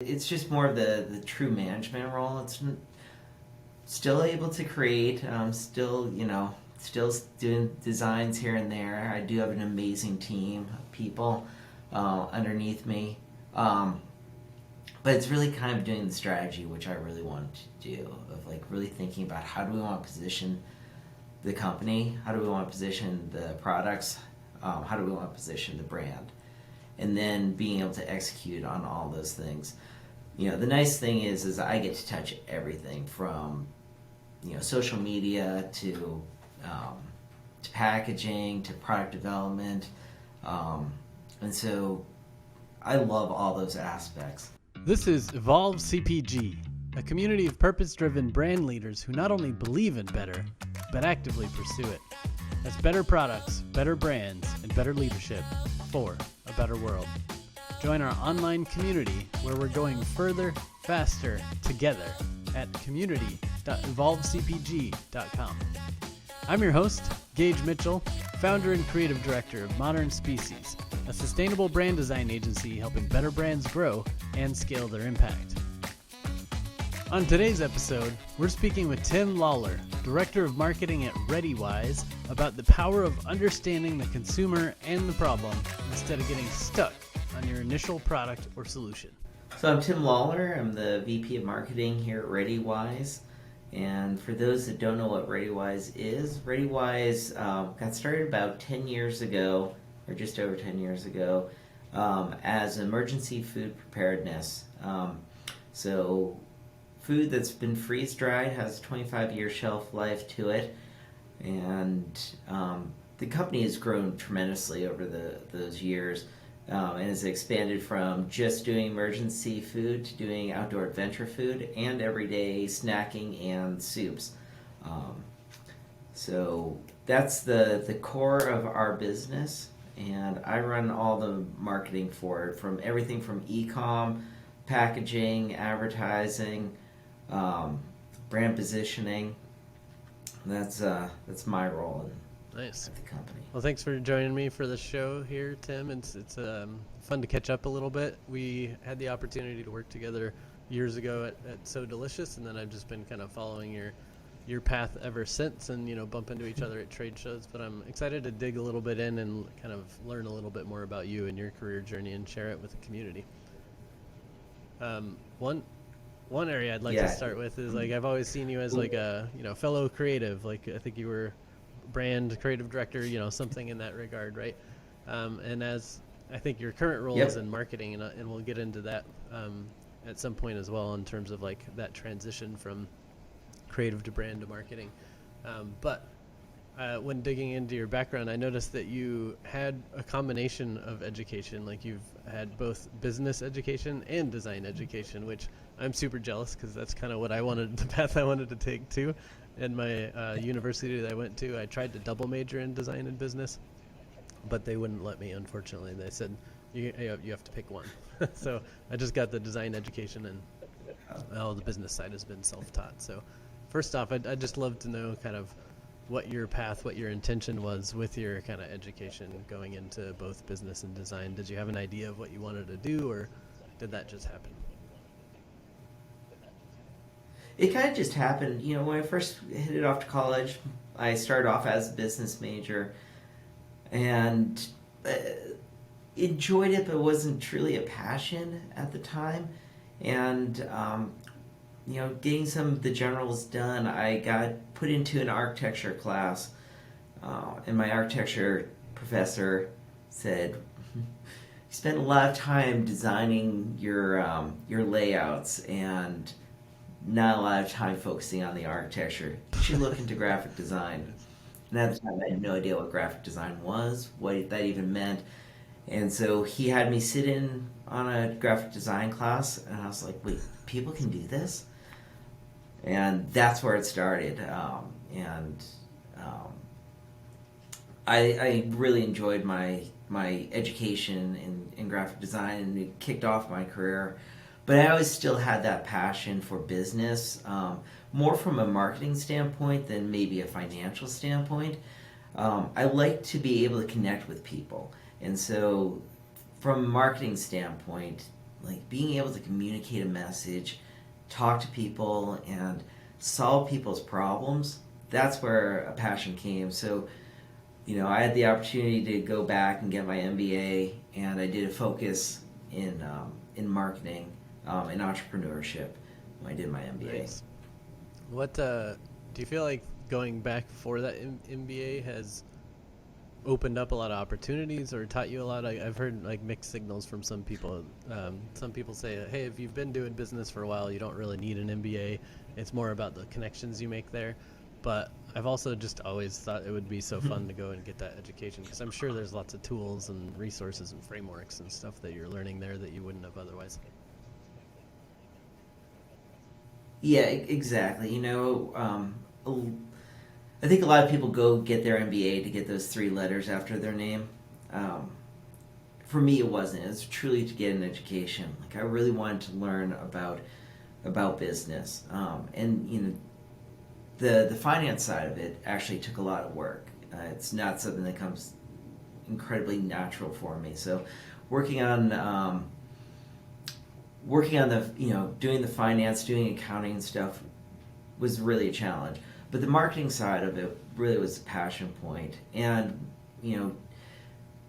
It's just more of the true management role. It's still able to create, still doing designs here and there. I do have an amazing team of people underneath me. But it's really kind of doing the strategy, which I really wanted to do, of like really thinking about how do we want to position the company, how do we want to position the products, how do we want to position the brand, and then being able to execute on all those things. The nice thing is I get to touch everything from social media to packaging to product development, and so I love all those aspects. This is Evolve CPG, a community of purpose-driven brand leaders who not only believe in better, but actively pursue it. That's better products, better brands, and better leadership for a better world. Join our online community where we're going further, faster, together at community.evolvecpg.com. I'm your host, Gage Mitchell, founder and creative director of Modern Species, a sustainable brand design agency helping better brands grow and scale their impact. On today's episode, we're speaking with Tim Lawlor, Director of Marketing at ReadyWise, about the power of understanding the consumer and the problem instead of getting stuck on your initial product or solution. So I'm Tim Lawlor. I'm the VP of Marketing here at ReadyWise. And for those that don't know what ReadyWise is, ReadyWise got started about 10 years ago, or just over 10 years ago, as emergency food preparedness. So food that's been freeze-dried has a 25-year shelf life to it, and the company has grown tremendously over those years, and has expanded from just doing emergency food to doing outdoor adventure food and everyday snacking and soups. So that's the core of our business, and I run all the marketing for it, from everything from e-com, packaging, advertising, brand positioning. That's my role Nice. at the company. Well, thanks for joining me for the show here, Tim. It's fun to catch up a little bit. We had the opportunity to work together years ago at So Delicious, and then I've just been kind of following your path ever since, and bump into each other at trade shows. But I'm excited to dig a little bit in and kind of learn a little bit more about you and your career journey and share it with the community. One area I'd like to start with is, like, I've always seen you as like a fellow creative. Like, I think you were brand creative director, something in that regard, right? And as I think your current role is in marketing, and we'll get into that at some point as well in terms of like that transition from creative to brand to marketing. But when digging into your background, I noticed that you had a combination of education. Like, you've had both business education and design education, which I'm super jealous, because that's kind of what the path I wanted to take too. In my university that I went to, I tried to double major in design and business, but they wouldn't let me, unfortunately. They said, you have to pick one. So I just got the design education, and all the business side has been self-taught. So first off, I'd just love to know kind of what your path, what your intention was with your kind of education going into both business and design. Did you have an idea of what you wanted to do, or did that just happen? It kind of just happened. When I first headed off to college, I started off as a business major, and enjoyed it, but it wasn't truly a passion at the time. And getting some of the generals done, I got put into an architecture class, and my architecture professor said, "You spend a lot of time designing your layouts and not a lot of time focusing on the architecture. You should look into graphic design." And at the time, I had no idea what graphic design was, what that even meant. And so he had me sit in on a graphic design class, and I was like, wait, people can do this? And that's where it started. I really enjoyed my education in graphic design, and it kicked off my career. But I always still had that passion for business, more from a marketing standpoint than maybe a financial standpoint. I like to be able to connect with people. And so from a marketing standpoint, like being able to communicate a message, talk to people, and solve people's problems. That's where a passion came. So, I had the opportunity to go back and get my MBA, and I did a focus in marketing and entrepreneurship when I did my MBA. Nice. What do you feel like going back for that MBA has opened up a lot of opportunities or taught you a lot? I've heard like mixed signals from some people. Some people say, hey, if you've been doing business for a while, you don't really need an MBA. It's more about the connections you make there. But I've also just always thought it would be so fun to go and get that education, because I'm sure there's lots of tools and resources and frameworks and stuff that you're learning there that you wouldn't have otherwise. Yeah, exactly. I think a lot of people go get their MBA to get those three letters after their name. For me, it wasn't. It was truly to get an education. Like, I really wanted to learn about business, and the finance side of it actually took a lot of work. It's not something that comes incredibly natural for me. So, working on doing the finance, doing accounting and stuff was really a challenge. But the marketing side of it really was a passion point. And,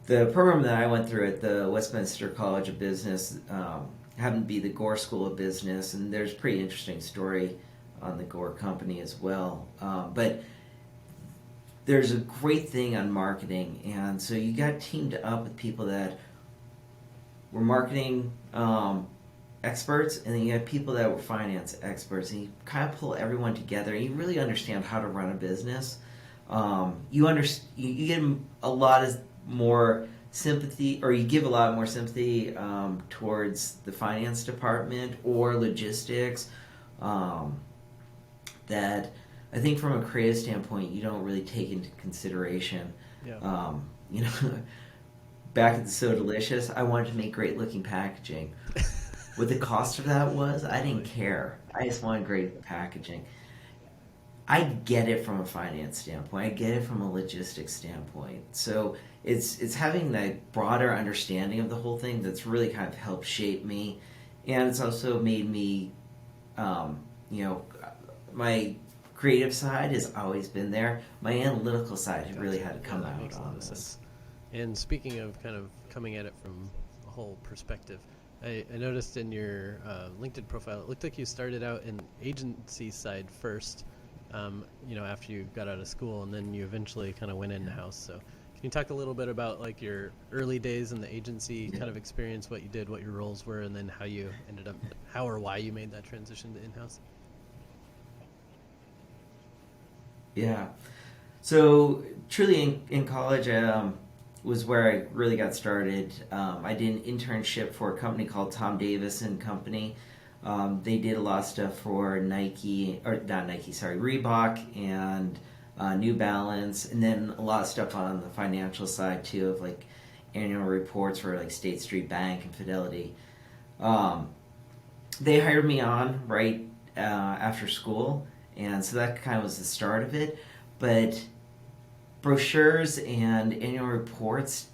the program that I went through at the Westminster College of Business happened to be the Gore School of Business, and there's a pretty interesting story on the Gore company as well. But there's a great thing on marketing, and so you got teamed up with people that were marketing experts, and then you had people that were finance experts, and you kind of pull everyone together, and you really understand how to run a business. You get a lot of more sympathy, or you give a lot more sympathy towards the finance department or logistics, that I think from a creative standpoint you don't really take into consideration. Yeah. Back at the So Delicious, I wanted to make great looking packaging. What the cost of that was, I didn't care. I just wanted great packaging. I get it from a finance standpoint. I get it from a logistics standpoint. So it's having that broader understanding of the whole thing that's really kind of helped shape me, and it's also made me, my creative side has always been there. My analytical side has really had to come that out makes a lot on of this. sense. And speaking of kind of coming at it from a whole perspective, I noticed in your LinkedIn profile, it looked like you started out in agency side first, after you got out of school, and then you eventually kind of went in-house. So can you talk a little bit about like your early days in the agency kind of experience, what you did, what your roles were, and then how you ended up, how or why you made that transition to in-house? Yeah. So truly in college was where I really got started. I did an internship for a company called Tom Davis and Company. They did a lot of stuff for Reebok and New Balance, and then a lot of stuff on the financial side too, of like annual reports for like State Street Bank and Fidelity. They hired me on right after school, and so that kind of was the start of it. But brochures and annual reports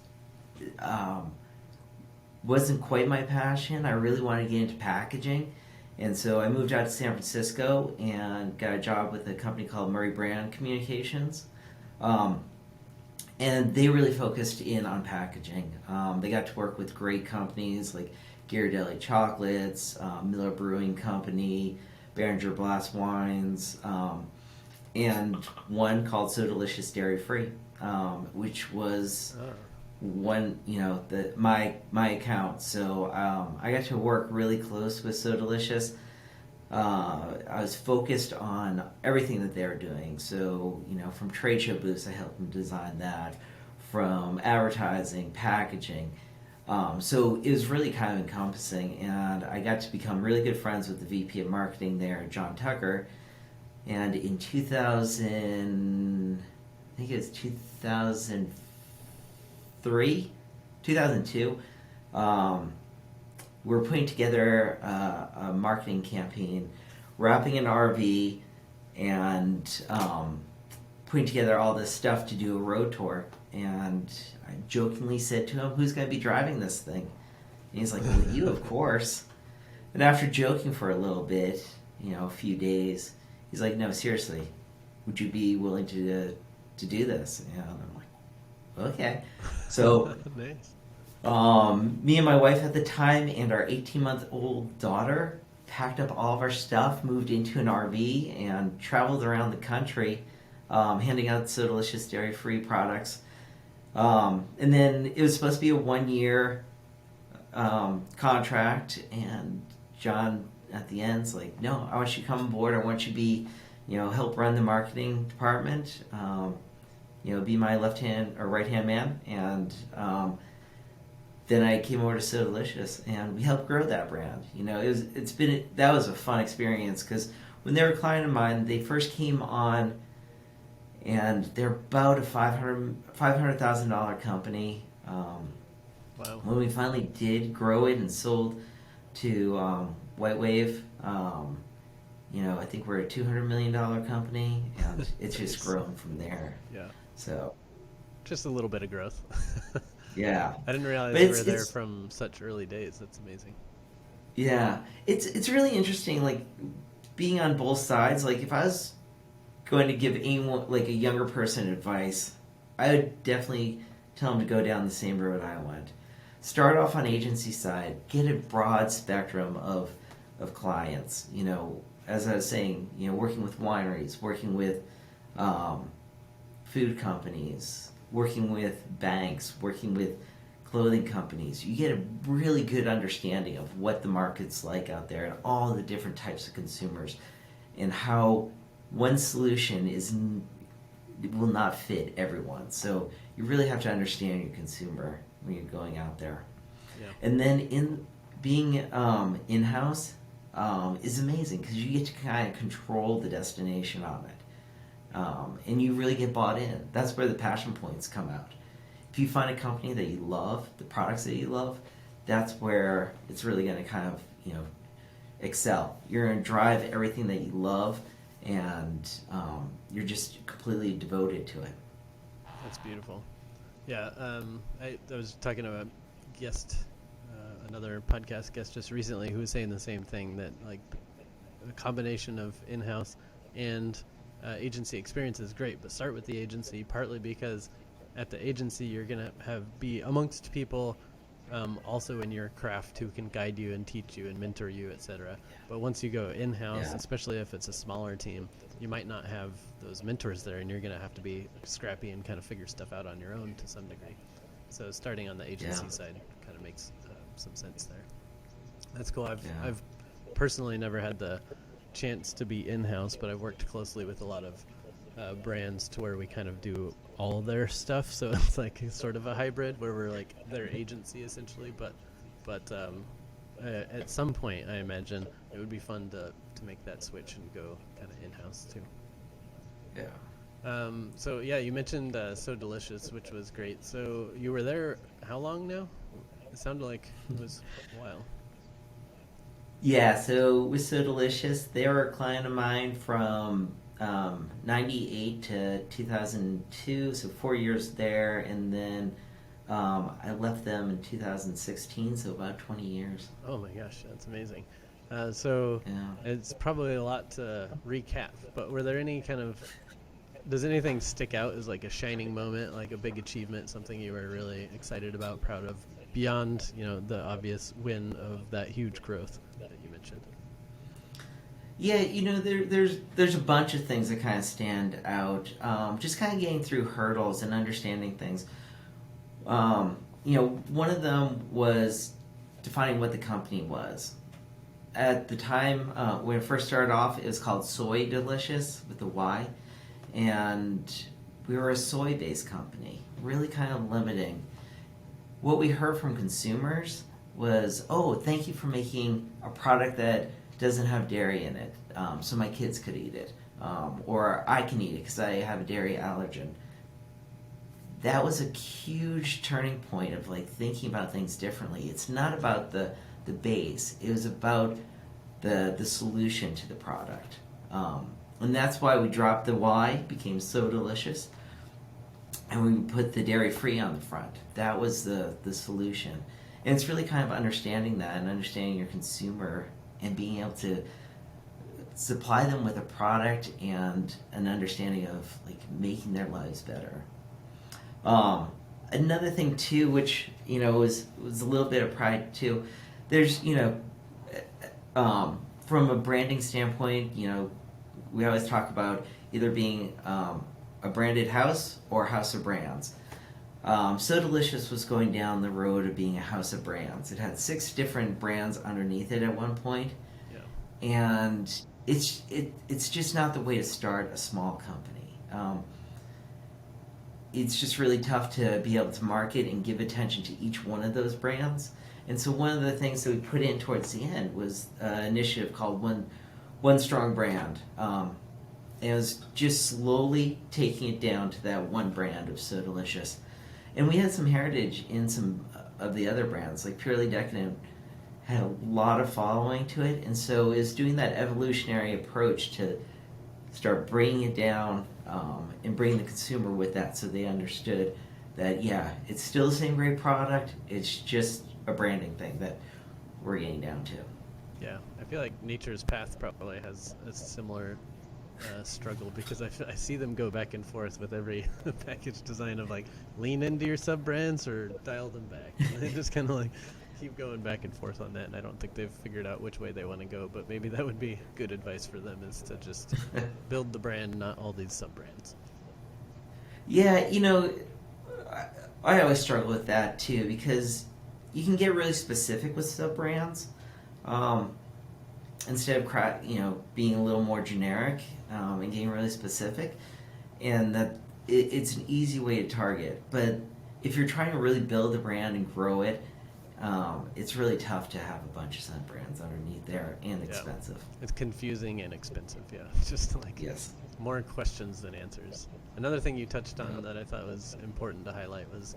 wasn't quite my passion. I really wanted to get into packaging, and so I moved out to San Francisco and got a job with a company called Murray Brand Communications, and they really focused in on packaging. They got to work with great companies like Ghirardelli Chocolates, Miller Brewing Company, Behringer Blast Wines, and one called So Delicious Dairy Free, which was one, my account. So I got to work really close with So Delicious. I was focused on everything that they were doing. So, from trade show booths, I helped them design that. From advertising, packaging. So it was really kind of encompassing, and I got to become really good friends with the VP of Marketing there, John Tucker. And in 2000, I think it was 2003, 2002, we were putting together a marketing campaign, wrapping an RV, and putting together all this stuff to do a road tour. And I jokingly said to him, "Who's going to be driving this thing?" And he's like, well, you, of course. And after joking for a little bit, a few days, he's like, no, seriously, would you be willing to do this? And I'm like, okay. So Nice. me and my wife at the time and our 18-month-old daughter packed up all of our stuff, moved into an RV, and traveled around the country, handing out So Delicious dairy-free products. And then it was supposed to be a 1-year contract, and John at the end's like, no, I want you to come on board. I want you to be, help run the marketing department. Be my left hand or right hand man. And then I came over to So Delicious, and we helped grow that brand. That was a fun experience, because when they were a client of mine, they first came on, and they're about a $500,000 company. Wow. When we finally did grow it and sold to White Wave, I think we're a $200 million company, and it's just grown from there. Yeah. So, just a little bit of growth. Yeah. I didn't realize But you were there from such early days. That's amazing. Yeah. It's really interesting, like, being on both sides. Like, if I was going to give anyone, like, a younger person advice, I would definitely tell them to go down the same road I went. Start off on agency side. Get a broad spectrum of clients. As I was saying, working with wineries, working with food companies, working with banks, working with clothing companies. You get a really good understanding of what the market's like out there and all the different types of consumers, and how one solution will not fit everyone. So you really have to understand your consumer when you're going out there. Yeah. And then being in-house is amazing, because you get to kind of control the destination on it. And you really get bought in. That's where the passion points come out. If you find a company that you love, the products that you love, that's where it's really going to kind of, excel. You're going to drive everything that you love, and you're just completely devoted to it. That's beautiful. Yeah, I was talking to a guest, another podcast guest just recently, who was saying the same thing, that like a combination of in-house and agency experience is great, but start with the agency, partly because at the agency you're going to be amongst people also in your craft who can guide you and teach you and mentor you, etc. But once you go in-house, especially if it's a smaller team, you might not have those mentors there, and you're going to have to be scrappy and kind of figure stuff out on your own to some degree. So starting on the agency side kind of makes some sense there. That's cool. I've personally never had the chance to be in-house, but I've worked closely with a lot of brands to where we kind of do all their stuff, so it's like sort of a hybrid where we're like their agency essentially, but at some point I imagine it would be fun to make that switch and go kind of in-house too. Yeah. So yeah, you mentioned So Delicious, which was great. So you were there how long now? It sounded like it was a while. Yeah, so with So Delicious, they were a client of mine from 98 to 2002, so 4 years there, and then I left them in 2016, so about 20 years. Oh my gosh, that's amazing. So it's probably a lot to recap, but were there any kind of, does anything stick out as like a shining moment, like a big achievement, something you were really excited about, proud of, beyond, the obvious win of that huge growth that you mentioned? Yeah, there's a bunch of things that kind of stand out. Just kind of getting through hurdles and understanding things. One of them was defining what the company was. At the time, when it first started off, it was called Soy Delicious with a Y, and we were a soy-based company, really kind of limiting. What we heard from consumers was, oh, thank you for making a product that doesn't have dairy in it, so my kids could eat it, or I can eat it because I have a dairy allergen. That was a huge turning point of like thinking about things differently. It's not about the base; it was about the solution to the product, and that's why we dropped the Y, became So Delicious, and we put the dairy free on the front. That was the solution. And it's really kind of understanding that and understanding your consumer and being able to supply them with a product and an understanding of like making their lives better. Another thing too, which was a little bit of pride too. There's from a branding standpoint, we always talk about either being a branded house or house of brands. So Delicious was going down the road of being a house of brands. It had 6 different brands underneath it at one point, and it's just not the way to start a small company. It's just really tough to be able to market and give attention to each one of those brands. And so one of the things that we put in towards the end was an initiative called One Strong Brand. And it was just slowly taking it down to that one brand of So Delicious. And we had some heritage in some of the other brands, like Purely Decadent had a lot of following to it. And so it was doing that evolutionary approach to start bringing it down and bringing the consumer with that, so they understood that, it's still the same great product, it's just a branding thing that we're getting down to. Yeah, I feel like Nature's Path probably has a similar struggle, because I see them go back and forth with every package design of like lean into your sub brands or dial them back. And they just kind of like keep going back and forth on that, and I don't think they've figured out which way they want to go, but maybe that would be good advice for them, is to just build the brand, not all these sub brands. Yeah, I always struggle with that too, because you can get really specific with sub brands instead of being a little more generic and getting really specific, and that it's an easy way to target. But if you're trying to really build a brand and grow it, it's really tough to have a bunch of sub brands underneath there, and expensive. It's confusing and expensive. It's just like more questions than answers. Another thing you touched on that I thought was important to highlight was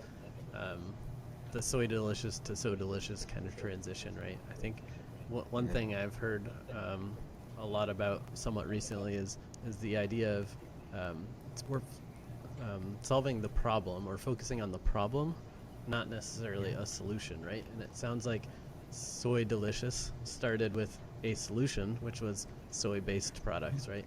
the Soy Delicious to So Delicious kind of transition, right? I think one thing I've heard a lot about somewhat recently is the idea of we're solving the problem, or focusing on the problem, not necessarily a solution, right? And it sounds like Soy Delicious started with a solution, which was soy-based products, right?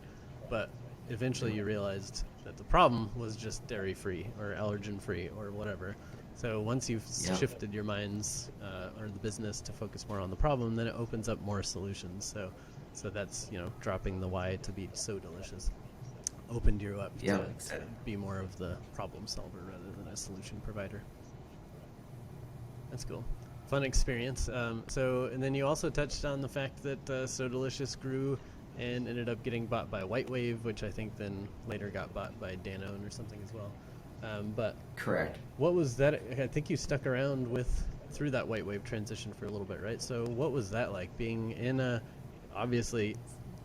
But eventually you realized that the problem was just dairy-free or allergen-free or whatever. So once you've shifted your minds or the business to focus more on the problem, then it opens up more solutions. So that's, dropping the Y to be So Delicious opened you up to be more of the problem solver rather than a solution provider. That's cool. Fun experience. And then you also touched on the fact that So Delicious grew and ended up getting bought by White Wave, which I think then later got bought by Danone or something as well. But correct. What was that? I think you stuck around through that White Wave transition for a little bit, right? So what was that like, being in obviously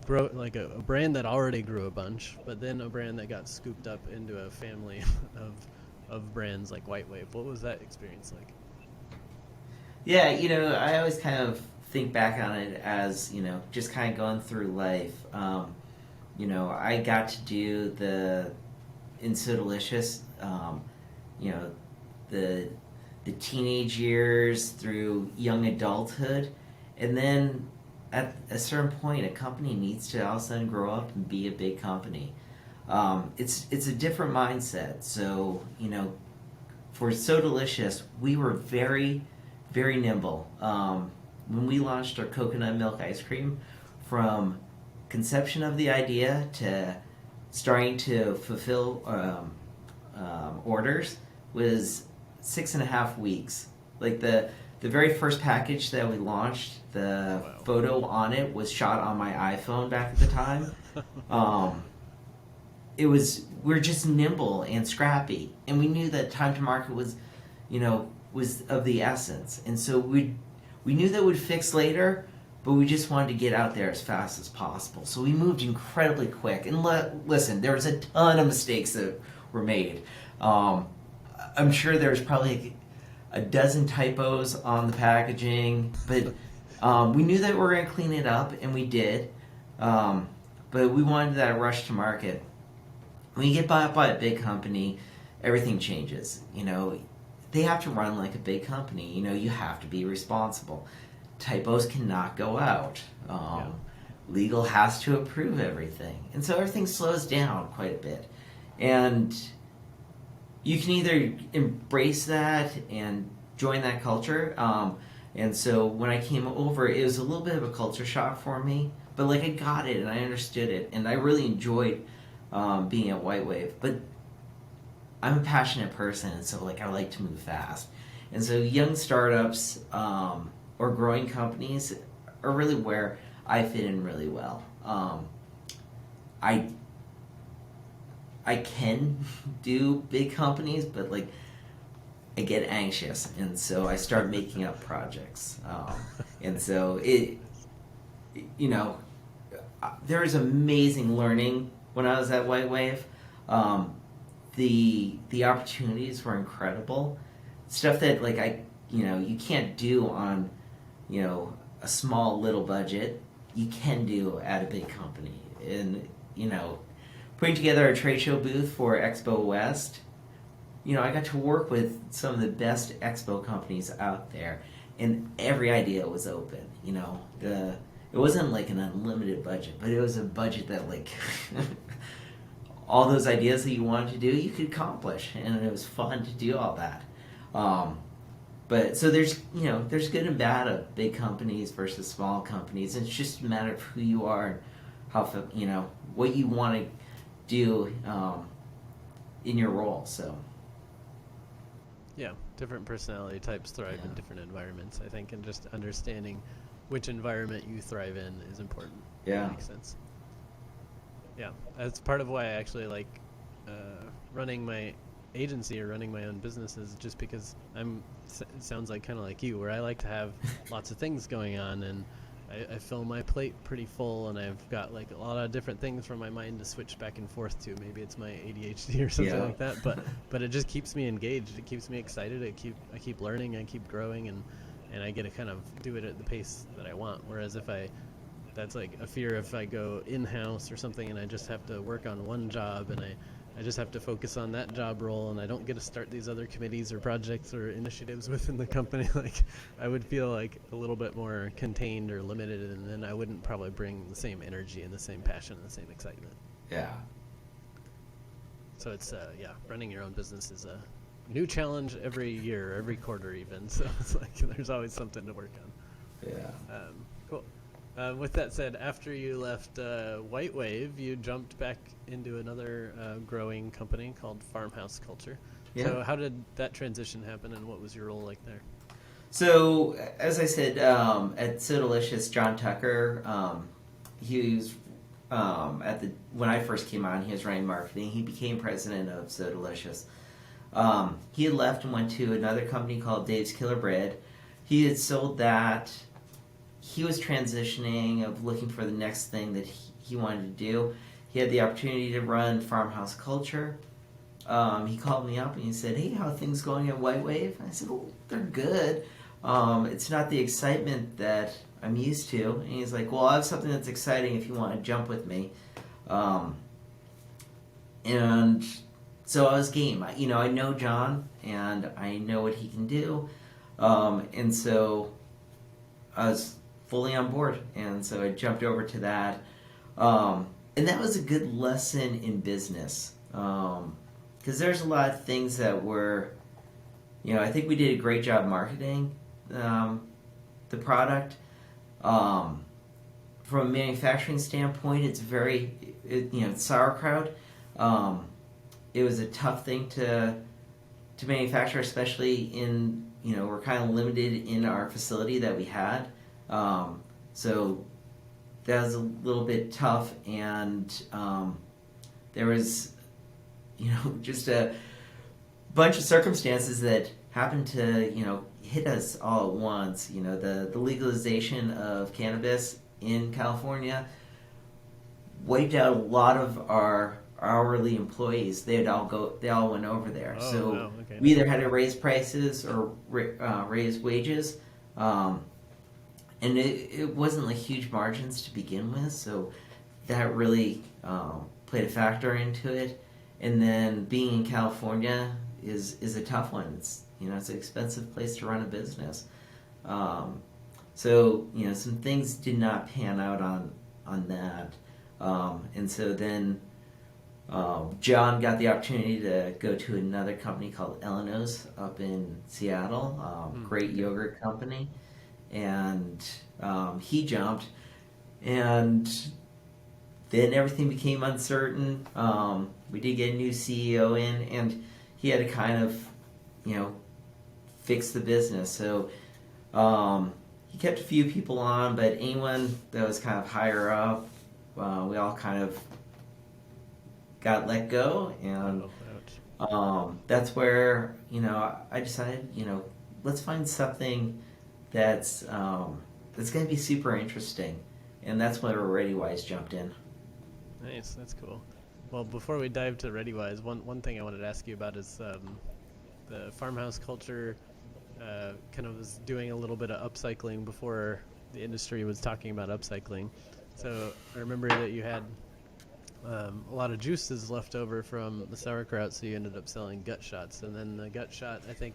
grow like a brand that already grew a bunch, but then a brand that got scooped up into a family of brands like White Wave? What was that experience like? Yeah, I always kind of think back on it as, just kind of going through life. I got to do in So Delicious, the teenage years through young adulthood, and then at a certain point, a company needs to all of a sudden grow up and be a big company. It's a different mindset. So, for So Delicious, we were very, very nimble. When we launched our coconut milk ice cream, from conception of the idea to starting to fulfill orders, was 6.5 weeks. Like the very first package that we launched, the photo on it was shot on my iPhone back at the time. We're just nimble and scrappy, and we knew that time to market was of the essence, and so we knew that would fix later, but we just wanted to get out there as fast as possible. So we moved incredibly quick. And listen, there was a ton of mistakes that were made. I'm sure there's probably a dozen typos on the packaging, but we knew that we were going to clean it up, and we did. But we wanted that rush to market. When you get bought by a big company, everything changes. they have to run like a big company. You have to be responsible. Typos cannot go out. Legal has to approve everything. And so everything slows down quite a bit. And you can either embrace that and join that culture. And so when I came over, it was a little bit of a culture shock for me. But like I got it and I understood it. And I really enjoyed being at White Wave. But I'm a passionate person, and so like I like to move fast. And so young startups or growing companies are really where I fit in really well. I can do big companies, but like I get anxious, and so I start making up projects. And so there was amazing learning when I was at White Wave. The opportunities were incredible. Stuff that like you can't do on a small little budget. You can do at a big company. And putting together a trade show booth for Expo West, I got to work with some of the best expo companies out there, and every idea was open. It wasn't like an unlimited budget, but it was a budget that like all those ideas that you wanted to do, you could accomplish, and it was fun to do all that. But so there's good and bad of big companies versus small companies. It's just a matter of who you are and how what you want to do in your role. So yeah, different personality types thrive in different environments, I think, and just understanding which environment you thrive in is important. Yeah, that makes sense. Yeah, that's part of why I actually like running my agency or running my own businesses, just because it sounds like kind of like you, where I like to have lots of things going on, and I fill my plate pretty full, and I've got like a lot of different things for my mind to switch back and forth to. Maybe it's my ADHD or something like that, but it just keeps me engaged. It keeps me excited. I keep learning. I keep growing, and I get to kind of do it at the pace that I want. Whereas that's like a fear if I go in-house or something and I just have to work on one job and I just have to focus on that job role and I don't get to start these other committees or projects or initiatives within the company. Like I would feel like a little bit more contained or limited, and then I wouldn't probably bring the same energy and the same passion and the same excitement. Yeah. So it's running your own business is a new challenge every year, every quarter even. So it's like there's always something to work on. Yeah. Cool. With that said, after you left White Wave, you jumped back into another growing company called Farmhouse Culture. Yeah. So how did that transition happen, and what was your role like there? So, as I said, at Sodalicious, John Tucker, he was when I first came on, he was running marketing. He became president of Sodalicious. He had left and went to another company called Dave's Killer Bread. He had sold that. He was transitioning of looking for the next thing that he wanted to do. He had the opportunity to run Farmhouse Culture. He called me up and he said, "Hey, how are things going at White Wave?" I said, "Oh, they're good. It's not the excitement that I'm used to." And he's like, "Well, I have something that's exciting if you want to jump with me." And so I was game. I know John and I know what he can do. And so I was fully on board. And so I jumped over to that. And that was a good lesson in business. Because there's a lot of things that were, I think we did a great job marketing the product. From a manufacturing standpoint, it's it's sauerkraut. It was a tough thing to manufacture, especially in, we're kind of limited in our facility that we had. So that was a little bit tough, and there was, just a bunch of circumstances that happened to, hit us all at once. The legalization of cannabis in California wiped out a lot of our hourly employees. They all went over there. Oh, so wow. Okay. We either had to raise prices or raise wages. And it wasn't like huge margins to begin with, so that really played a factor into it. And then being in California is a tough one. it's an expensive place to run a business. So some things did not pan out on that, and so then John got the opportunity to go to another company called Elenos up in Seattle, great yogurt company, and he jumped, and then everything became uncertain. We did get a new CEO in, and he had to kind of, fix the business. So he kept a few people on, but anyone that was kind of higher up, we all kind of got let go, and that's where I decided let's find something that's going to be super interesting, and that's where ReadyWise jumped in. Nice, that's cool. Well, before we dive to ReadyWise, one thing I wanted to ask you about is the farmhouse culture. Kind of was doing a little bit of upcycling before the industry was talking about upcycling. So I remember that you had a lot of juices left over from the sauerkraut, so you ended up selling gut shots, and then the gut shot, I think,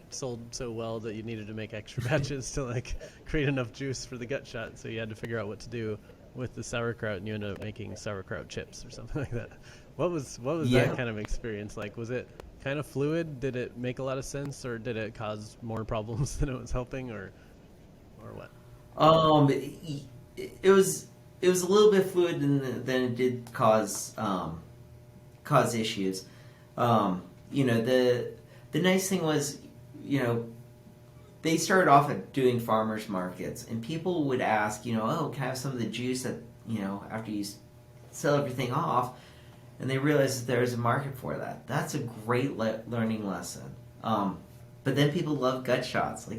sold so well that you needed to make extra batches to create enough juice for the gut shot, so you had to figure out what to do with the sauerkraut, and you ended up making sauerkraut chips or something like that. What was that kind of experience like? Was it kind of fluid? Did it make a lot of sense, or did it cause more problems than it was helping, or what? It was a little bit fluid than it did cause issues. The nice thing was, they started off at doing farmers markets, and people would ask, oh, can I have some of the juice that, after you sell everything off, and they realized that there's a market for that. That's a great learning lesson. But then people love gut shots.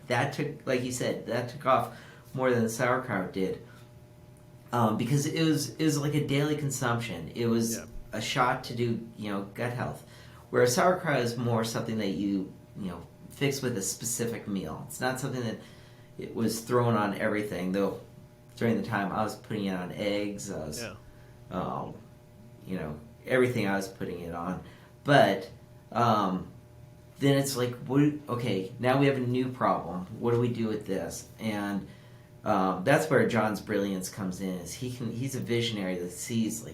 That took, like you said, that took off more than the sauerkraut did. Because it was like a daily consumption. It was a shot to do, gut health. Whereas sauerkraut is more something that you fix with a specific meal. It's not something that it was thrown on everything, though during the time I was putting it on eggs, I was, everything I was putting it on. But then it's like, okay, now we have a new problem. What do we do with this? And that's where John's brilliance comes in. Is he's a visionary that sees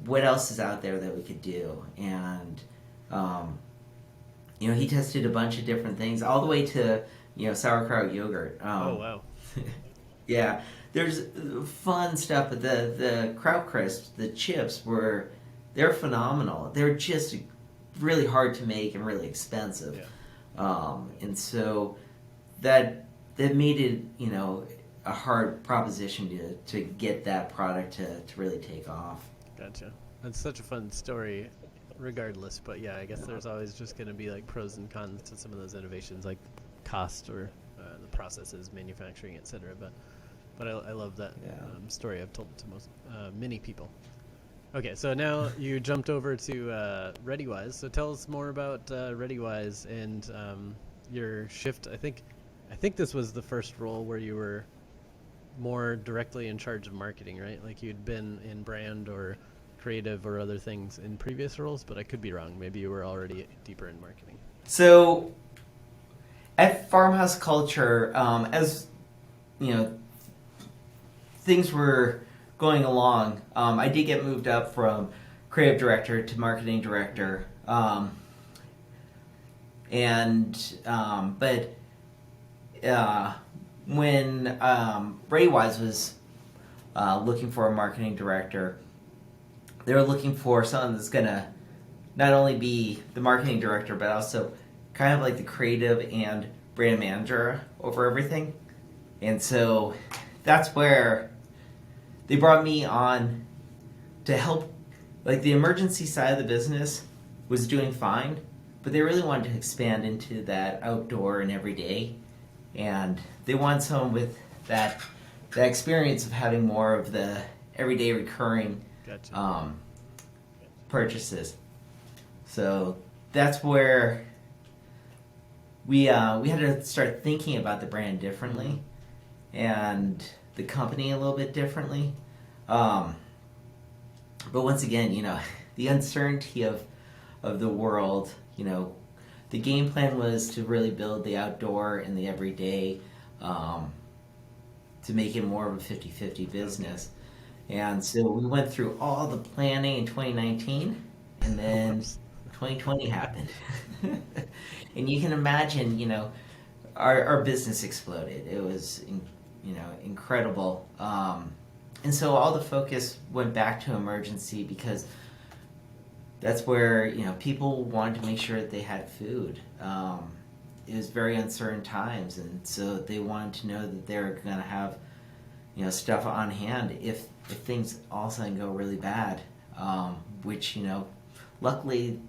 what else is out there that we could do, and he tested a bunch of different things, all the way to sauerkraut yogurt. Oh wow! Yeah, there's fun stuff, but the kraut crisps, the chips they're phenomenal. They're just really hard to make and really expensive, and so that made it a hard proposition to get that product to really take off. Gotcha. That's such a fun story regardless, but yeah, I guess there's always just going to be pros and cons to some of those innovations, like cost or the processes, manufacturing, etc. But I love that story. I've told it to many people. Okay, so now you jumped over to ReadyWise. So tell us more about ReadyWise and your shift. I think this was the first role where you were more directly in charge of marketing, right? Like you'd been in brand or creative or other things in previous roles, but I could be wrong. Maybe you were already deeper in marketing. So at Farmhouse Culture, as things were going along, I did get moved up from creative director to marketing director, but when ReadyWise was looking for a marketing director, they were looking for someone that's going to not only be the marketing director, but also kind of like the creative and brand manager over everything. And so that's where they brought me on to help. Like the emergency side of the business was doing fine, but they really wanted to expand into that outdoor and everyday. And they want someone with that experience of having more of the everyday recurring purchases. So that's where we had to start thinking about the brand differently and the company a little bit differently. But once again, the uncertainty of the world you know, the game plan was to really build the outdoor and the everyday, to make it more of a 50-50 business. And so we went through all the planning in 2019, and then 2020 happened. And you can imagine, our business exploded. It was, incredible. And so all the focus went back to emergency because that's where, people wanted to make sure that they had food. It was very uncertain times, and so they wanted to know that they're going to have, stuff on hand if things all of a sudden go really bad. Which, luckily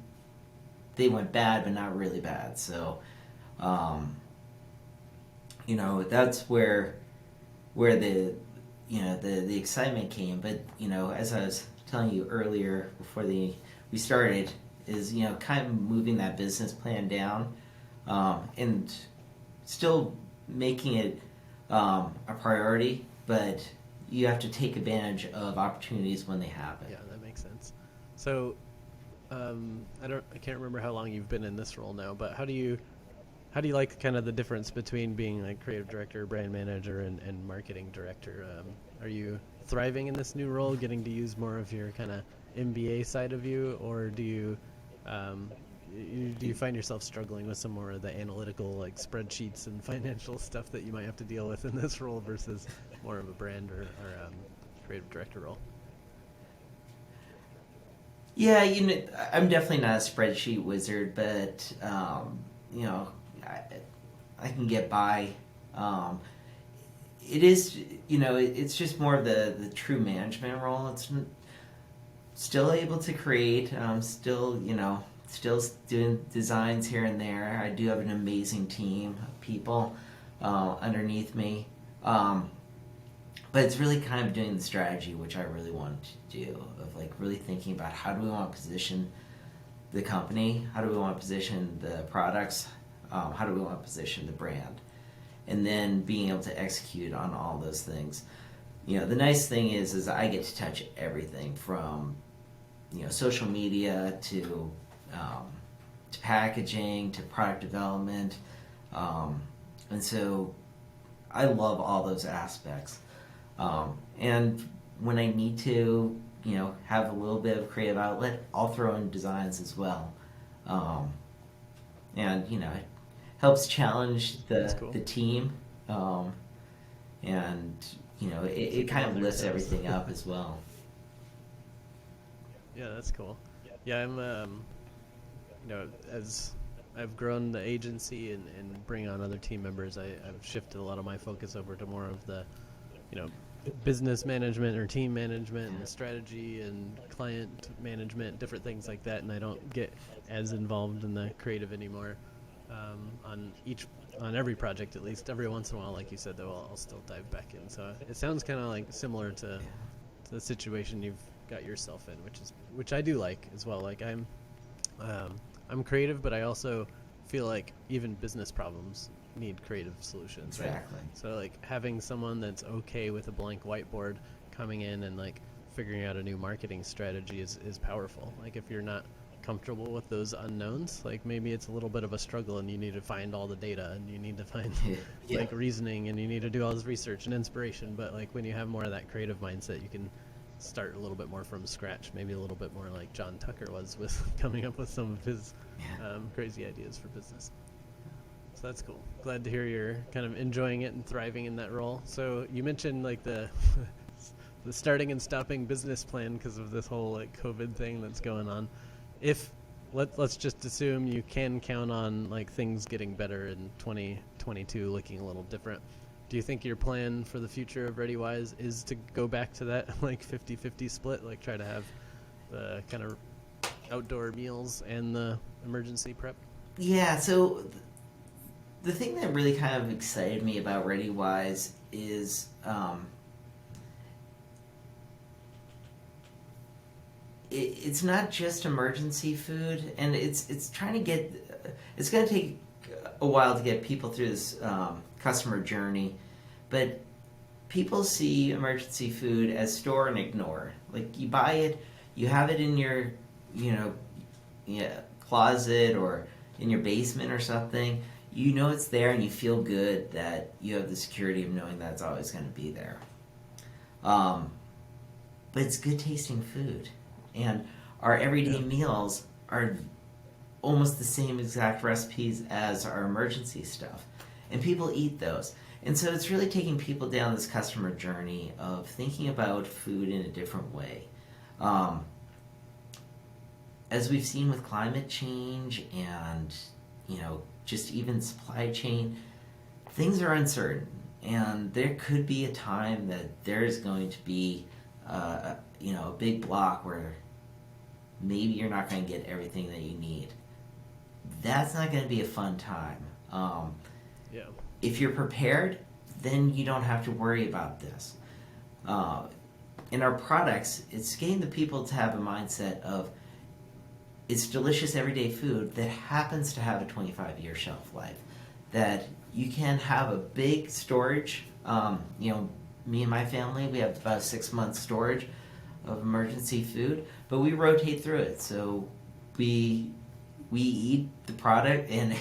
they went bad, but not really bad. So, that's where the the excitement came. But as I was telling you earlier before we started, is kind of moving that business plan down, and still making it a priority, but you have to take advantage of opportunities when they happen. Yeah, that makes sense. So, I can't remember how long you've been in this role now, but how do you like kind of the difference between being like creative director, brand manager, and marketing director? Are you thriving in this new role, getting to use more of your kind of MBA side of you, or do you find yourself struggling with some more of the analytical, like spreadsheets and financial stuff that you might have to deal with in this role versus more of a brand or creative director role? Yeah, I'm definitely not a spreadsheet wizard, but I can get by. It is, it's just more of the true management role. It's still able to create, still doing designs here and there. I do have an amazing team of people underneath me. But it's really kind of doing the strategy, which I really want to do, of like really thinking about how do we want to position the company, how do we want to position the products, how do we want to position the brand, and then being able to execute on all those things. The nice thing is I get to touch everything from social media to packaging to product development, and so I love all those aspects. And when I need to, have a little bit of creative outlet, I'll throw in designs as well. And it helps challenge the team, and it kind of lifts everything up as well. Yeah, that's cool. Yeah, I'm as I've grown the agency and bring on other team members, I've shifted a lot of my focus over to more of the business management or team management and strategy and client management, different things like that, and I don't get as involved in the creative anymore on every project. At least every once in a while, like you said, though, I'll still dive back in. So it sounds kind of like similar to the situation you've got yourself in, which I do like as well. Like I'm creative, but I also feel like even business problems need creative solutions, right? Exactly. So like having someone that's okay with a blank whiteboard coming in and like figuring out a new marketing strategy is powerful. Like if you're not comfortable with those unknowns, like maybe it's a little bit of a struggle and you need to find all the data and you need to find like reasoning and you need to do all this research and inspiration, but like when you have more of that creative mindset, you can start a little bit more from scratch, maybe a little bit more like John Tucker was with coming up with some of his crazy ideas for business. So that's cool. Glad to hear you're kind of enjoying it and thriving in that role. So you mentioned like the starting and stopping business plan because of this whole like COVID thing that's going on. If let's just assume you can count on like things getting better in 2022, looking a little different. Do you think your plan for the future of ReadyWise is to go back to that like 50-50 split, like try to have the kind of outdoor meals and the emergency prep? Yeah, so the thing that really kind of excited me about ReadyWise is it's not just emergency food, and it's trying to get. It's going to take a while to get people through this customer journey, but people see emergency food as store and ignore. Like you buy it, you have it in your closet or in your basement or something, you know it's there and you feel good that you have the security of knowing that it's always going to be there. But it's good tasting food. And our everyday meals are almost the same exact recipes as our emergency stuff. And people eat those. And so it's really taking people down this customer journey of thinking about food in a different way. As we've seen with climate change and, just even supply chain, things are uncertain. And there could be a time that there's going to be, a big block where maybe you're not going to get everything that you need. That's not going to be a fun time. If you're prepared, then you don't have to worry about this. In our products, it's getting the people to have a mindset of it's delicious everyday food that happens to have a 25-year shelf life. That you can have a big storage. Me and my family, we have about 6 months storage of emergency food, but we rotate through it. So we eat the product, and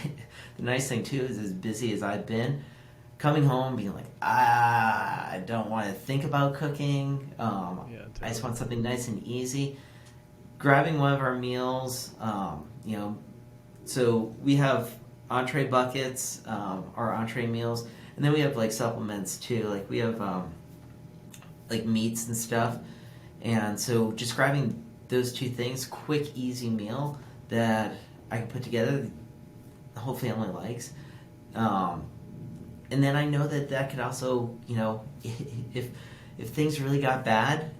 the nice thing too is, as busy as I've been, coming home being like, I don't want to think about cooking. Totally. I just want something nice and easy. Grabbing one of our meals, so we have entree buckets, our entree meals, and then we have like supplements too. Like we have like meats and stuff, and so just grabbing those two things, quick, easy meal that I can put together, the whole family likes. And then I know that could also, if things really got bad,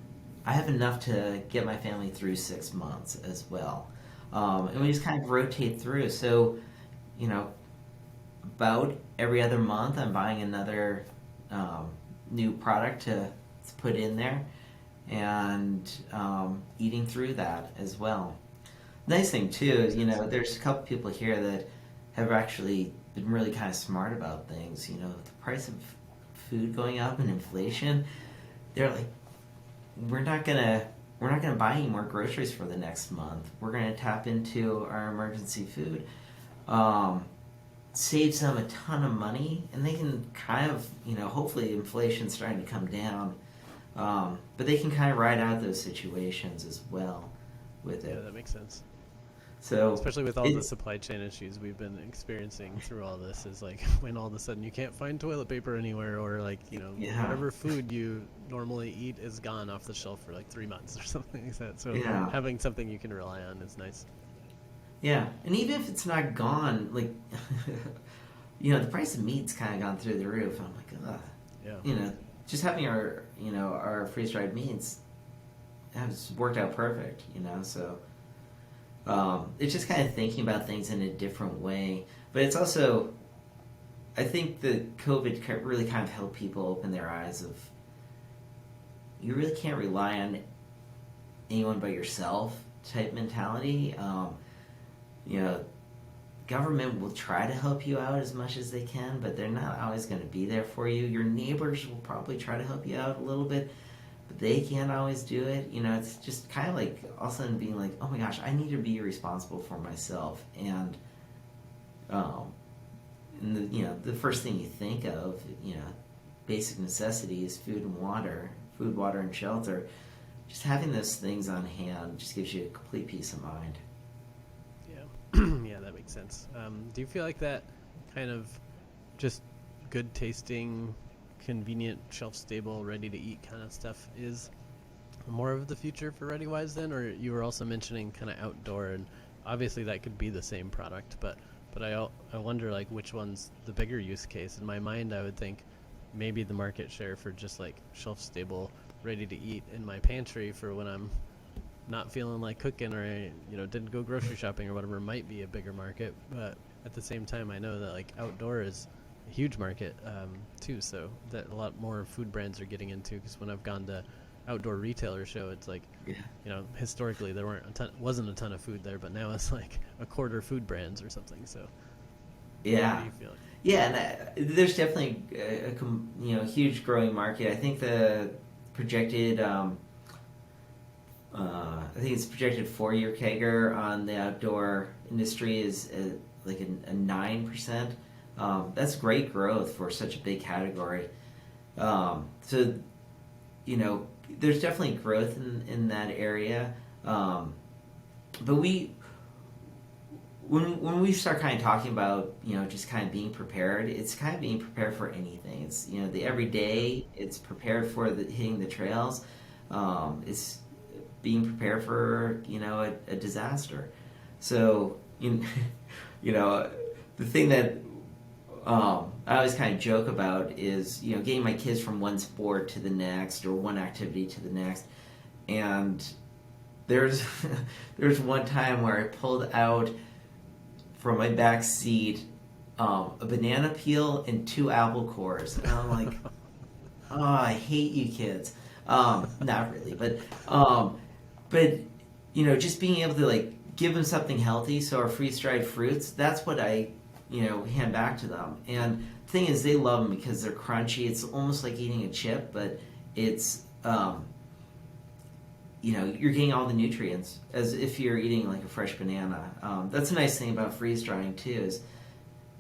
I have enough to get my family through 6 months as well. And we just kind of rotate through. So, about every other month, I'm buying another new product to put in there, and eating through that as well. Nice thing too is, there's a couple people here that have actually been really kind of smart about things. The price of food going up and inflation, they're like, we're not gonna buy any more groceries for the next month. We're gonna tap into our emergency food. Saves them a ton of money, and they can kind of, hopefully inflation's starting to come down, but they can kind of ride out those situations as well with it. Yeah, that makes sense. So, especially with all the supply chain issues we've been experiencing through all this, is like when all of a sudden you can't find toilet paper anywhere, or whatever food you normally eat is gone off the shelf for like 3 months or something like that. So having something you can rely on is nice. Yeah, and even if it's not gone, like the price of meat's kind of gone through the roof. I'm like, just having our freeze dried meats has worked out perfect. So. It's just kind of thinking about things in a different way. But it's also, I think that COVID really kind of helped people open their eyes of, you really can't rely on anyone but yourself type mentality. Government will try to help you out as much as they can, but they're not always going to be there for you. Your neighbors will probably try to help you out a little bit, but they can't always do it. It's just kind of like all of a sudden being like, oh my gosh, I need to be responsible for myself. And the first thing you think of, basic necessities, food, water, and shelter. Just having those things on hand just gives you a complete peace of mind. Yeah, that makes sense. Do you feel like that kind of just good tasting, convenient, shelf-stable, ready-to-eat kind of stuff is more of the future for ReadyWise then? Or you were also mentioning kind of outdoor, and obviously that could be the same product, but I wonder like which one's the bigger use case. In my mind, I would think maybe the market share for just like shelf-stable, ready-to-eat in my pantry for when I'm not feeling like cooking, or didn't go grocery shopping or whatever, might be a bigger market. But at the same time, I know that like outdoor is a huge market too, so that a lot more food brands are getting into, because when I've gone to outdoor retailer show, it's like historically there wasn't a ton of food there, but now it's like a quarter food brands or something. So how do you feel like? And there's definitely a huge growing market. I think the projected I think it's projected 4-year CAGR on the outdoor industry is like a 9%. That's great growth for such a big category. So, you know, there's definitely growth in that area. But when we start kind of talking about, you know, just kind of being prepared, it's kind of being prepared for anything. It's, you know, the everyday, it's prepared for hitting the trails. It's being prepared for, you know, a disaster. So, you know, the thing that I always kind of joke about is, you know, getting my kids from one sport to the next or one activity to the next. And there's one time where I pulled out from my back seat a banana peel and 2 apple cores, and I'm like, oh, I hate you kids. Not really, but you know, just being able to like give them something healthy. So our freeze dried fruits, that's what I, you know, hand back to them. And the thing is, they love them because they're crunchy. It's almost like eating a chip, but it's you know, you're getting all the nutrients as if you're eating like a fresh banana. That's a nice thing about freeze drying too, is,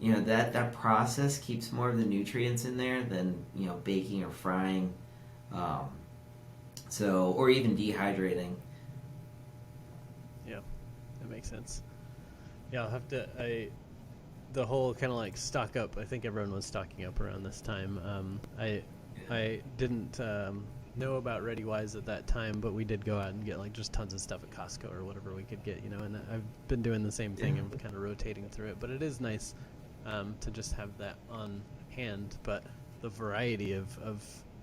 you know, that process keeps more of the nutrients in there than, you know, baking or frying, so, or even dehydrating. Yeah, that makes sense. Yeah, I'll have to. The whole kind of like stock up. I think everyone was stocking up around this time. I didn't know about ReadyWise at that time, but we did go out and get like just tons of stuff at Costco or whatever we could get, you know. And I've been doing the same thing. I'm kind of rotating through it, but it is nice to just have that on hand. But the variety of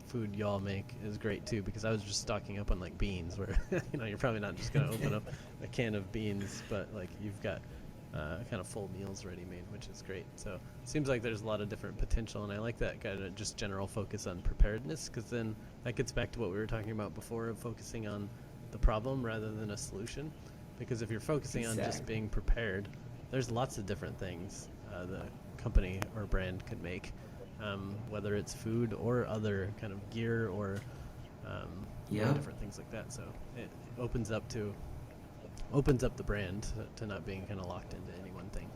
food y'all make is great too, because I was just stocking up on like beans, where you know, you're probably not just gonna open up a can of beans, but like you've got kind of full meals ready made, which is great. So it seems like there's a lot of different potential, and I like that kind of just general focus on preparedness, because then that gets back to what we were talking about before, of focusing on the problem rather than a solution. Because if you're focusing on just being prepared, there's lots of different things the company or brand could make, whether it's food or other kind of gear or different things like that. So it opens up the brand to not being kind of locked into any one thing,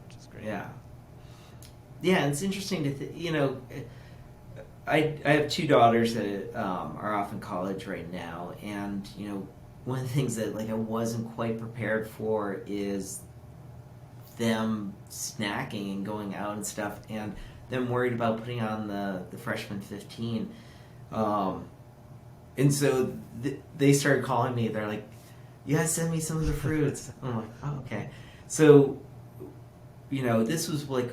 which is great. Yeah, it's interesting to you know, I have 2 daughters that are off in college right now, and you know, one of the things that like I wasn't quite prepared for is them snacking and going out and stuff, and them worried about putting on the freshman 15, and so they started calling me. They're like, "You guys send me some of the fruits." I'm like, "Oh, okay." So, you know, this was like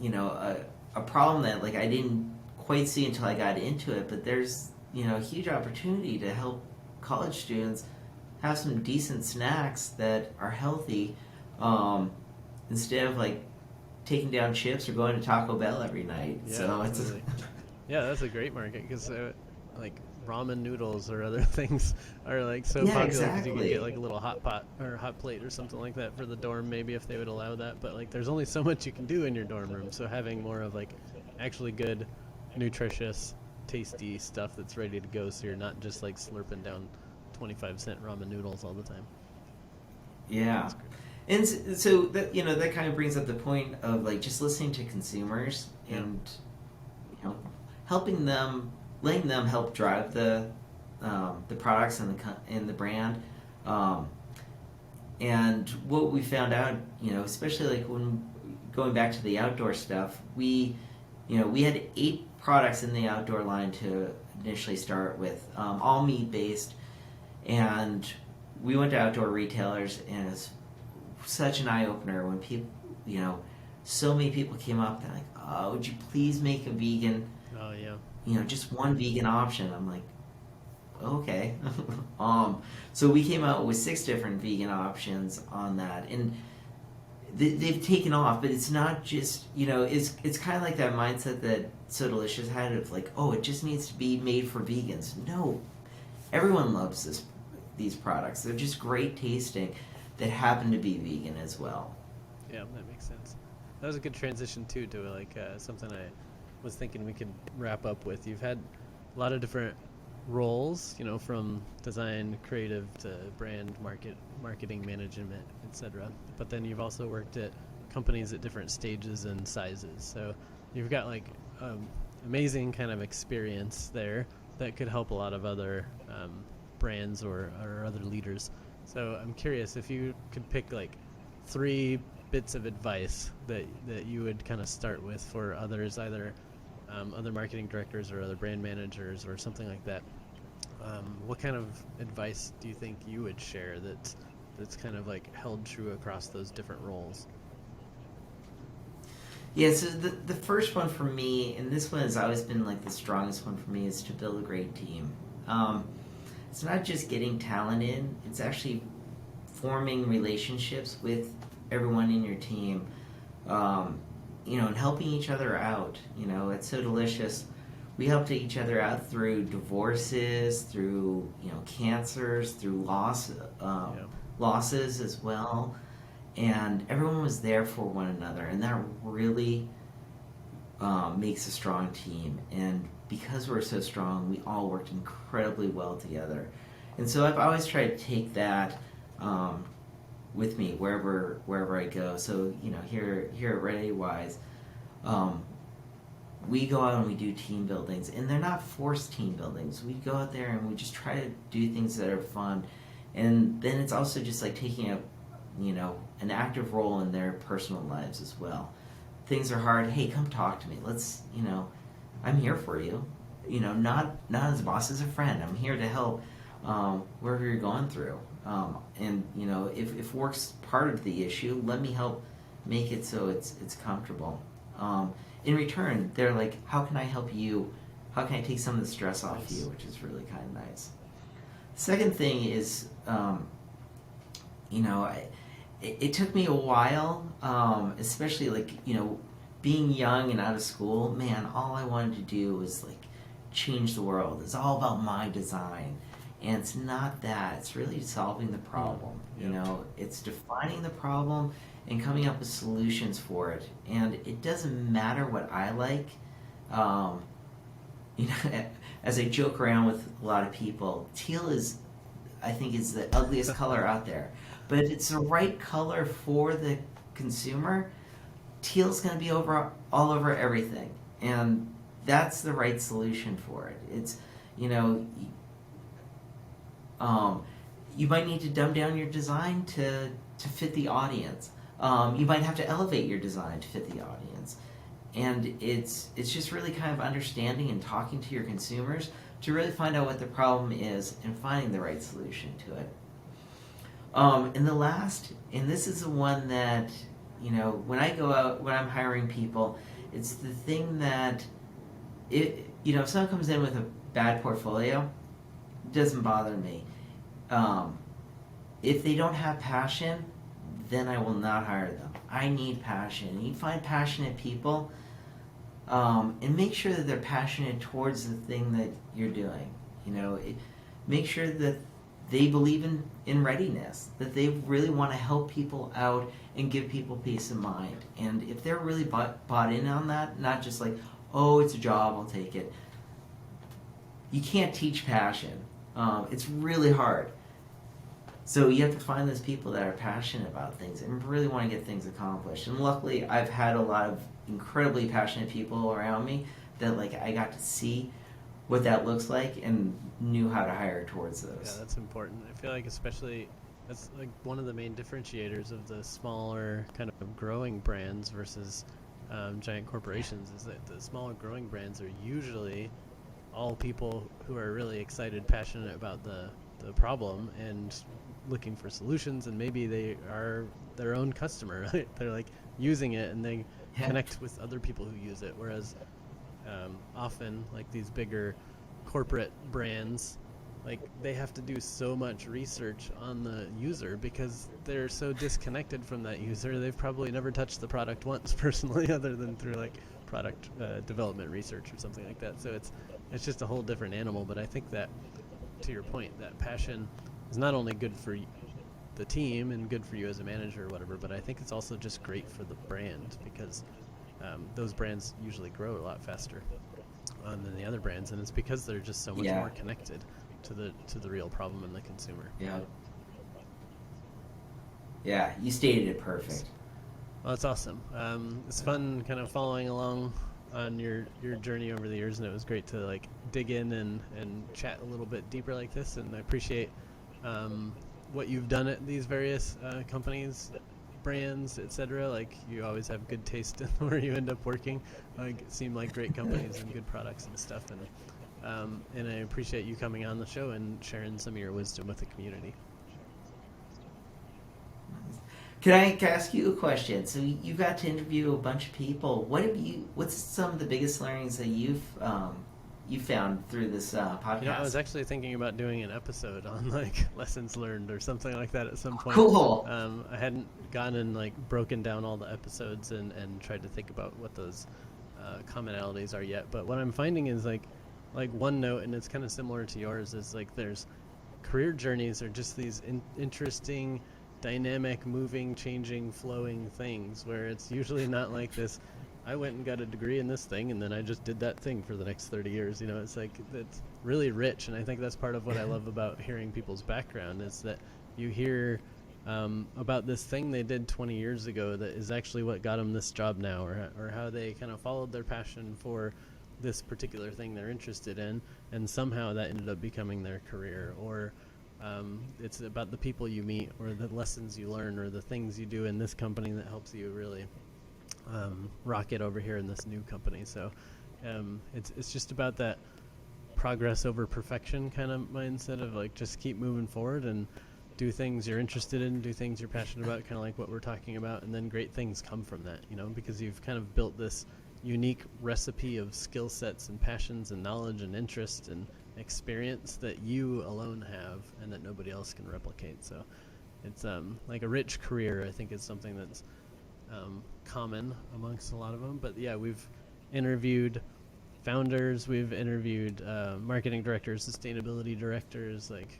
you know, a problem that like I didn't quite see until I got into it. But there's, you know, a huge opportunity to help college students have some decent snacks that are healthy, instead of like taking down chips or going to Taco Bell every night. Yeah, so it's yeah, that's a great market, because like ramen noodles or other things are like so popular, because you can get like a little hot pot or hot plate or something like that for the dorm, maybe, if they would allow that. But like there's only so much you can do in your dorm room, so having more of like actually good, nutritious, tasty stuff that's ready to go, so you're not just like slurping down 25-cent ramen noodles all the time. Yeah. And so that, you know, that kind of brings up the point of like just listening to consumers and, you know, helping them, letting them help drive the products and the brand. And what we found out, you know, especially like when going back to the outdoor stuff, we had 8 products in the outdoor line to initially start with, all meat based, and we went to outdoor retailers, and it's such an eye-opener when people, you know, so many people came up and like, "Oh, would you please make a vegan, you know, just one vegan option?" I'm like, okay. So we came out with 6 different vegan options on that, and they've taken off. But it's not just, you know, it's kind of like that mindset that So Delicious had of like, oh, it just needs to be made for vegans. No, everyone loves these products. They're just great tasting, that happen to be vegan as well. Yeah, that makes sense. That was a good transition too to like something I was thinking we could wrap up with. You've had a lot of different roles, from design, creative to brand, marketing management, etc. But then you've also worked at companies at different stages and sizes. So you've got like amazing kind of experience there that could help a lot of other brands or other leaders. So I'm curious if you could pick like 3 bits of advice that you would kind of start with for others, either other marketing directors or other brand managers or something like that. What kind of advice do you think you would share that's kind of like held true across those different roles? Yeah, so the first one for me, and this one has always been like the strongest one for me, is to build a great team. It's not just getting talent in, it's actually forming relationships with everyone in your team, and helping each other out. It's so delicious. We helped each other out through divorces, through cancers, through losses as well, and everyone was there for one another, and that really makes a strong team. And because we're so strong, we all worked incredibly well together. And so I've always tried to take that with me wherever I go. So here at ReadyWise, we go out and we do team buildings, and they're not forced team buildings. We go out there and we just try to do things that are fun, and then it's also just like taking an active role in their personal lives as well. Things are hard. Hey, come talk to me. Let's I'm here for you. Not as a boss, as a friend. I'm here to help wherever you're going through. And if work's part of the issue, let me help make it so it's comfortable. In return, they're like, how can I help you? How can I take some of the stress off you? Which is really kind of nice. Second thing is, it took me a while, especially being young and out of school. Man, all I wanted to do was change the world. It's all about my design. And it's not that. It's really solving the problem. It's defining the problem and coming up with solutions for it. And it doesn't matter what I like. As I joke around with a lot of people, teal I think is the ugliest color out there. But if it's the right color for the consumer, teal's going to be all over everything. And that's the right solution for it. It's, you might need to dumb down your design to fit the audience. You might have to elevate your design to fit the audience. And it's just really kind of understanding and talking to your consumers to really find out what the problem is and finding the right solution to it. And the last, and this is the one that, when I go out, when I'm hiring people, it's the thing that, if someone comes in with a bad portfolio, it doesn't bother me. If they don't have passion, then I will not hire them. I need passion. And you find passionate people, and make sure that they're passionate towards the thing that you're doing. Make sure that they believe in readiness, that they really want to help people out and give people peace of mind. And if they're really bought in on that, not just oh, it's a job, I'll take it. You can't teach passion. It's really hard. So you have to find those people that are passionate about things and really want to get things accomplished. And luckily, I've had a lot of incredibly passionate people around me that I got to see what that looks like and knew how to hire towards those. Yeah, that's important. I feel like especially that's one of the main differentiators of the smaller kind of growing brands versus giant corporations is that the smaller growing brands are usually all people who are really excited, passionate about the problem and looking for solutions, and maybe they are their own customer, right? They're using it and they connect with other people who use it, whereas often these bigger corporate brands, they have to do so much research on the user because they're so disconnected from that user. They've probably never touched the product once personally, other than through product development research or something like that. So it's just a whole different animal. But I think that, to your point, that passion is not only good for the team and good for you as a manager or whatever, but I think it's also just great for the brand because those brands usually grow a lot faster. than the other brands, and it's because they're just so much Yeah. more connected to the real problem in the consumer. Yeah. Yeah, you stated it perfect. Well, that's awesome. It's fun kind of following along on your journey over the years, and it was great to like dig in and chat a little bit deeper like this. And I appreciate what you've done at these various companies, brands, etc. Like you always have good taste in where you end up working. Like it seem like great companies and good products and stuff. And I appreciate you coming on the show and sharing some of your wisdom with the community. Can I ask you a question? So you got to interview a bunch of people. What's some of the biggest learnings that you've you found through this podcast? You know, I was actually thinking about doing an episode on like lessons learned or something like that at some point. Cool. I hadn't gone and like broken down all the episodes and tried to think about what those commonalities are yet. But what I'm finding is like one note, and it's kind of similar to yours, is like there's career journeys are just these interesting, dynamic, moving, changing, flowing things where it's usually not like this, I went and got a degree in this thing and then I just did that thing for the next 30 years. You know, it's like, it's really rich. And I think that's part of what I love about hearing people's background is that you hear about this thing they did 20 years ago that is actually what got them this job now, or how they kind of followed their passion for this particular thing they're interested in, and somehow that ended up becoming their career. Or it's about the people you meet, or the lessons you learn, or the things you do in this company that helps you really rock it over here in this new company. So it's just about that progress over perfection kind of mindset of like just keep moving forward and do things you're interested in, do things you're passionate about, kind of like what we're talking about, and then great things come from that, you know, because you've kind of built this unique recipe of skill sets and passions and knowledge and interest and experience that you alone have and that nobody else can replicate. So it's like a rich career, I think, is something that's common amongst a lot of them. But yeah, we've interviewed founders, we've interviewed marketing directors, sustainability directors, like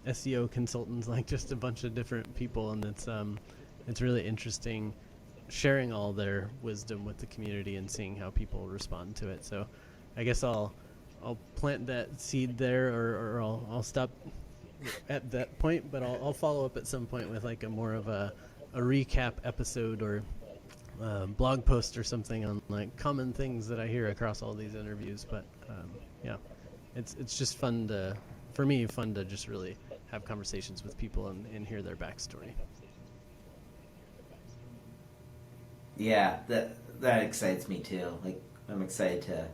SEO consultants, like just a bunch of different people, and it's really interesting sharing all their wisdom with the community and seeing how people respond to it. So I guess I'll plant that seed there, or I'll stop at that point, but I'll follow up at some point with like a more of a recap episode or blog post or something on like common things that I hear across all these interviews. But yeah, it's just fun to just really have conversations with people and hear their backstory. Yeah, that excites me too. Like I'm excited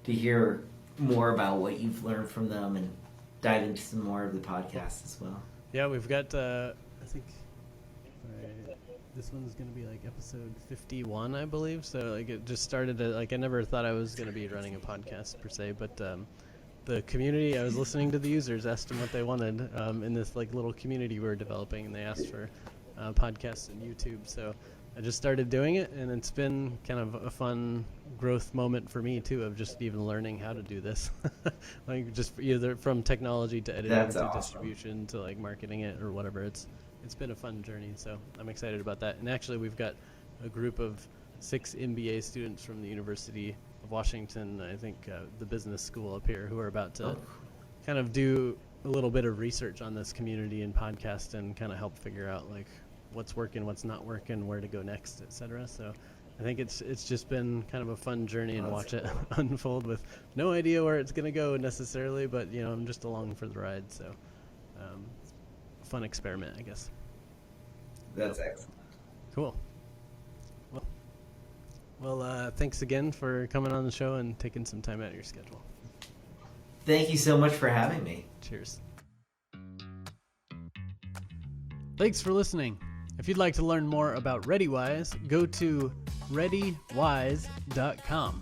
to hear more about what you've learned from them and dive into some more of the podcast as well. Yeah, we've got I think this one's going to be like episode 51, I believe. So like it just started like I never thought I was going to be running a podcast per se, but the community, I was listening to the users, asked them what they wanted in this like little community we're developing, and they asked for podcasts and YouTube. So I just started doing it, and it's been kind of a fun growth moment for me too, of just even learning how to do this. Like just either from technology to editing That's to awesome. distribution to like marketing it or whatever. It's been a fun journey, so I'm excited about that. And actually we've got a group of 6 MBA students from the University of Washington, I think the business school up here, who are about to kind of do a little bit of research on this community and podcast and kind of help figure out like what's working, what's not working, where to go next, etc. So I think it's just been kind of a fun journey and watch it unfold with no idea where it's going to go necessarily, but you know, I'm just along for the ride. So fun experiment, I guess. That's excellent. Cool. Well, thanks again for coming on the show and taking some time out of your schedule. Thank you so much for having me. Cheers. Thanks for listening. If you'd like to learn more about ReadyWise, go to ReadyWise.com.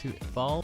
to fall